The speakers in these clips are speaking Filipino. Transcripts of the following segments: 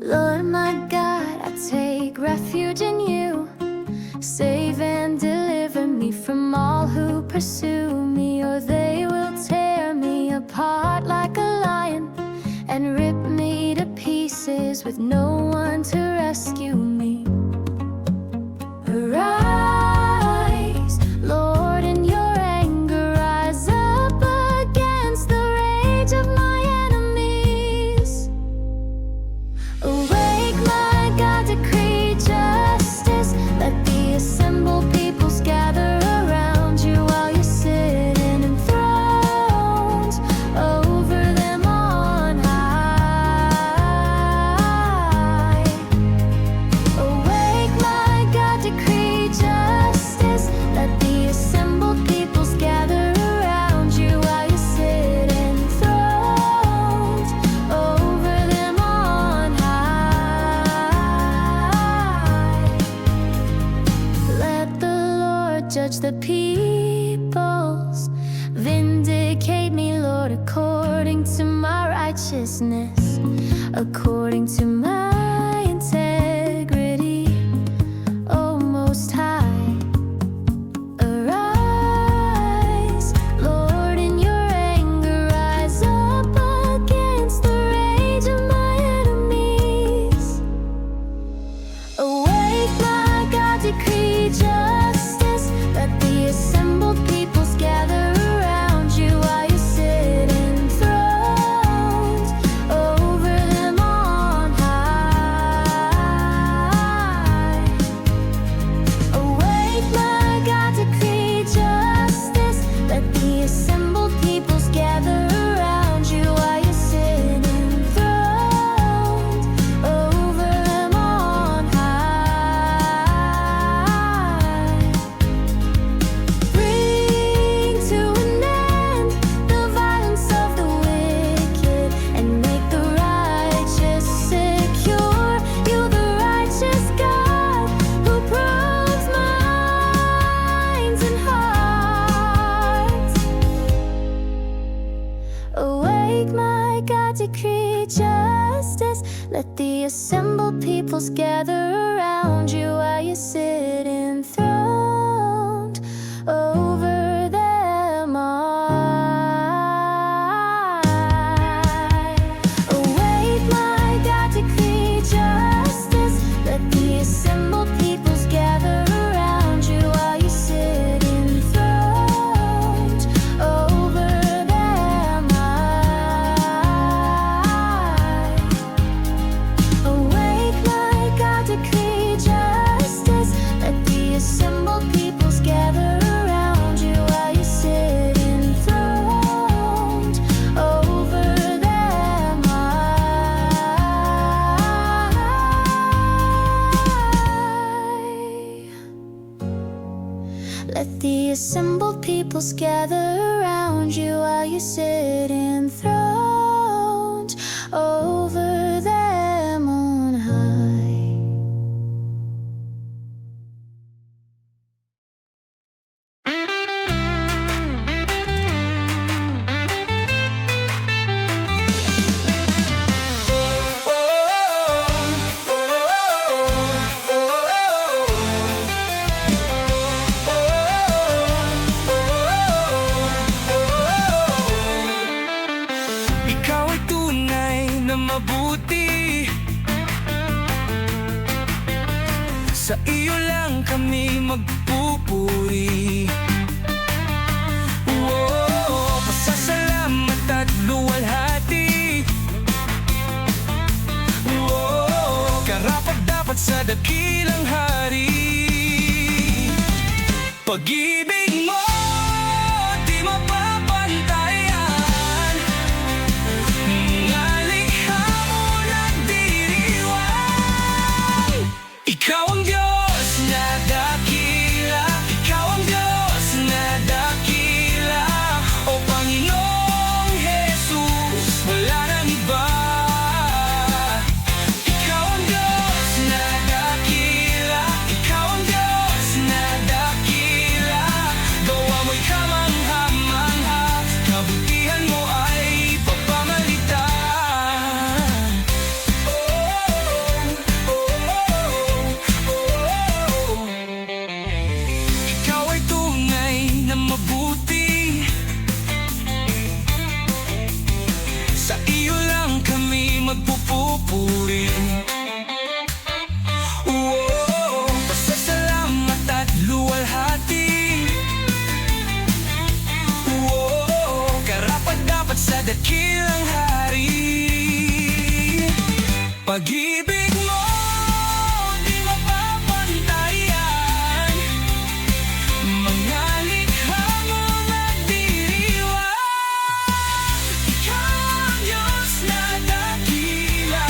Lord my God, I take refuge in you. Save and deliver me from all who pursue me, or they will tear me apart like a lion and rip me to pieces with no one to rescue me. Arise, Lord, in your anger, rise up against the rage of my enemies. Awake, my God, decree justice. Let the assembled peoples gather around you while you sit enthroned over them on high. Awake, my God, decree justice. Let the assembled peoples gather around you while you sit enthroned over them on high. Let the Lord judge the peoples. Vindicate me, Lord, according to my righteousness, according to my integrity, O Most High. Arise, Lord, in your anger, rise up against the rage of my enemies. Awake, my God, decree justice. Let the assembled peoples gather around you while you sit enthroned over them on high. Awake, my God, decree justice. Let the assembled peoples gather around you while you sit enthroned over them on high. Bring to an end the violence of the wicked and make the righteous secure. You, the righteous God, who proves minds and hearts. Awake, my God, decree justice. Let the assembled peoples gather around you while you sit enthroned over them on high. Awake, my God, decree justice. Let the assembled peoples gather around you while you sit enthroned over them high. Awake, my God, decree justice. Let the assembled peoples gather around you while you sit enthroned over them high. Let the assembled peoples gather around you while you sit enthroned over them on high. Ikaw ay tunay na mabuti. Sa iyo lang kami magpupuri. Pasasalamat at luwalhati. Karapat-dapat sa dakilang hari. Pag-ibig mo di mapapantayan. Mga likha mo nagdiriwang. Ikaw ang Diyos na dakila. Ikaw ang Diyos na dakila. O Panginoong Jesus, wala nang iba. Ikaw ang Diyos na dakila. Ikaw ang Diyos na dakila. dakilang hari. Pag-ibig mo di mapapantayan, mga likha mo nagdiriwang. Ikaw ang Diyos na dakila,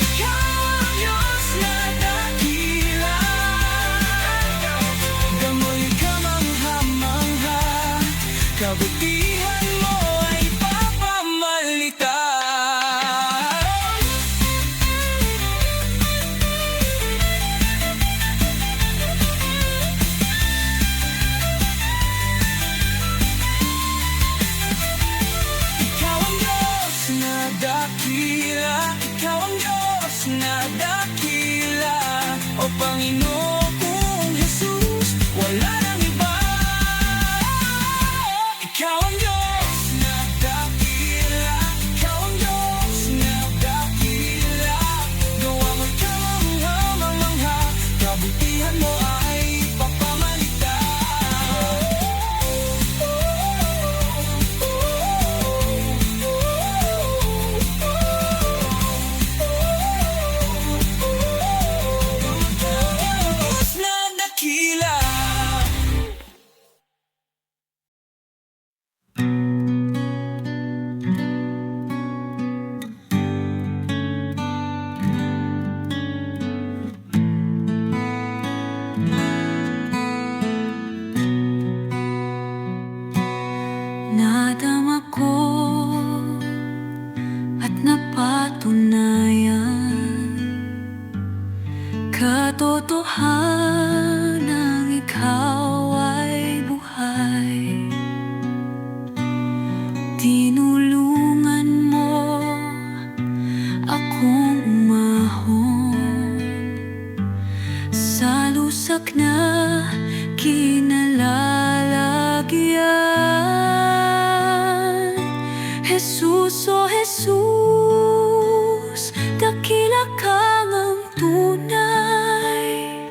ikaw ang Diyos na dakila. Gamoy kamangha-mangha, kabutihan mo ay papamalita. Ikaw ang Diyos na dakila, ikaw ang Diyos na dakila. O Panginoong Jesus, wala nang iba. Ikaw ang Diyos na dakila, ikaw ang Diyos na dakila. Gawa mo'y kamangha-mangha, kabutihan mo ay papamalita. Diyos na dakila. Nadama ko at napatunayan, katotohanang ikaw ay buhay. Tinulungan mo akong umahon sa lusak na kinalalagyan. Jesus, oh Jesus, dakila kang ang tunay.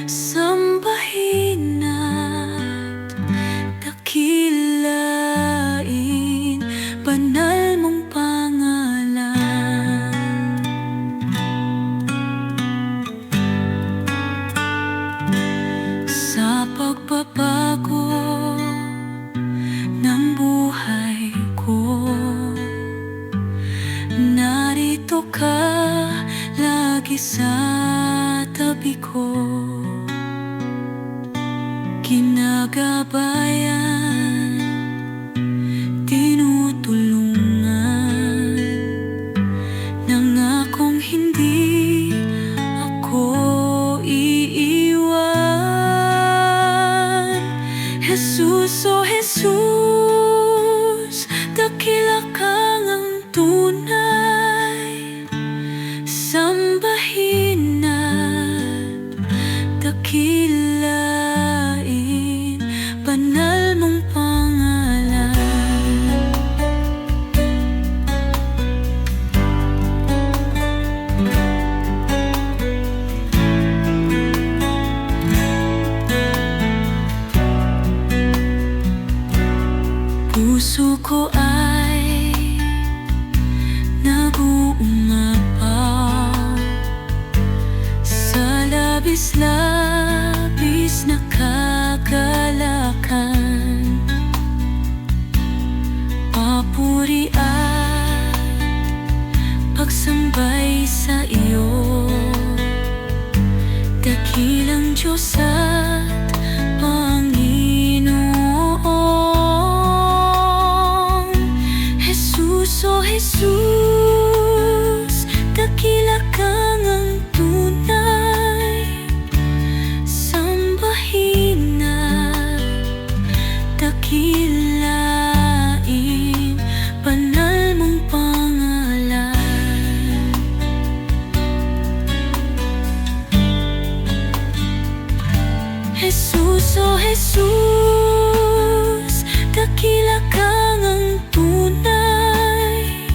Sambahin at dakilain banal mong pangalan. Sa pagbabago ng buhay ko, narito ka lagi sa tabi ko. Ginagabayan, tinutulungan, nangakong hindi ako iiwan. Jesus, oh Jesus, dakila kang ang tunay. Sambahin at dakilain banal mong pangalan. Puso ko ay nag-uumapaw sa labis-labis na kagalakan. Papuri at pagsambay sa iyo, dakilang Diyos at Panginoon. Jesus, oh Jesus, dakila kang ang tunay. Sambahin at dakilain banal mong pangalan. Jesus, oh Jesus, dakila kang ang tunay.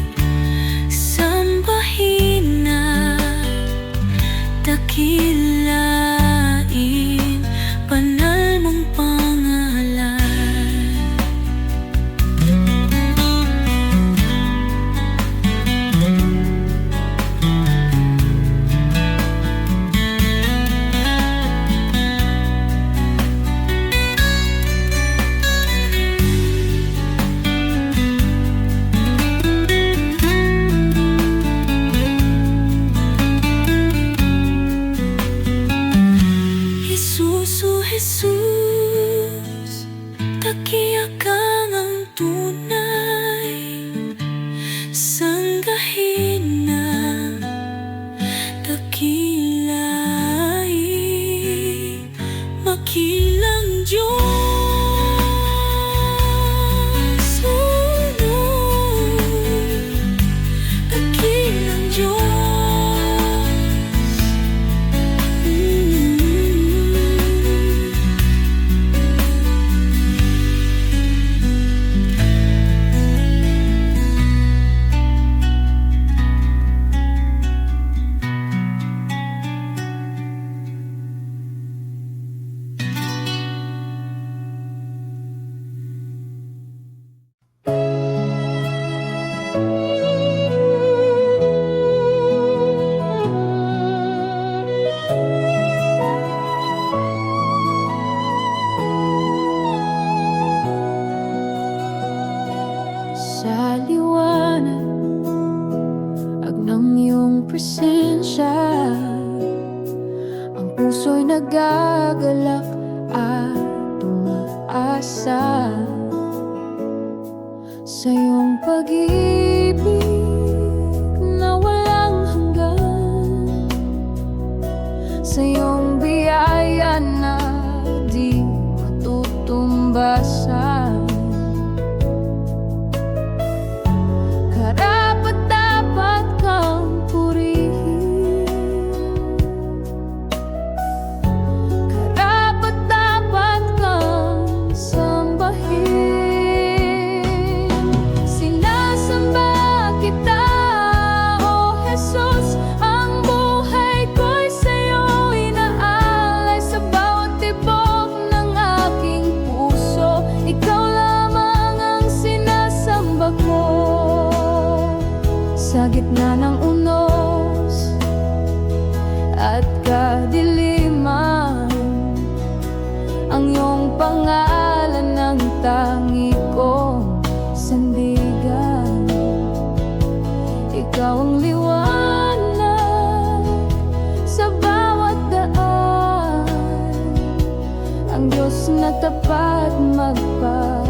Sambahin at dakilain banal mong pangalan. puso, Jesus, takiya kang ang tunay. Sanggahin na dakilay, makilang Diyos. Dakilang Diyos. Sa liwanag ng iyong presensya, ang puso'y nagagalak at tumaasa sa iyong pag-ibig na walang hanggan, sa iyong biyaya na di matutumbasan. Karapat-dapat kang purihin, karapat-dapat kang sambahin. Sinasamba kita, O Jesus, ang buhay ko'y sa'yo inaalay. Sa bawat tibok ng aking puso, ikaw lamang ang sinasamba ko. Sa gitna ng unos at kadiliman, ang iyong pangalan ang tangi kong sandigan. Ikaw ang liwanag sa bawat daan, ang Diyos na tapat magpapalagay.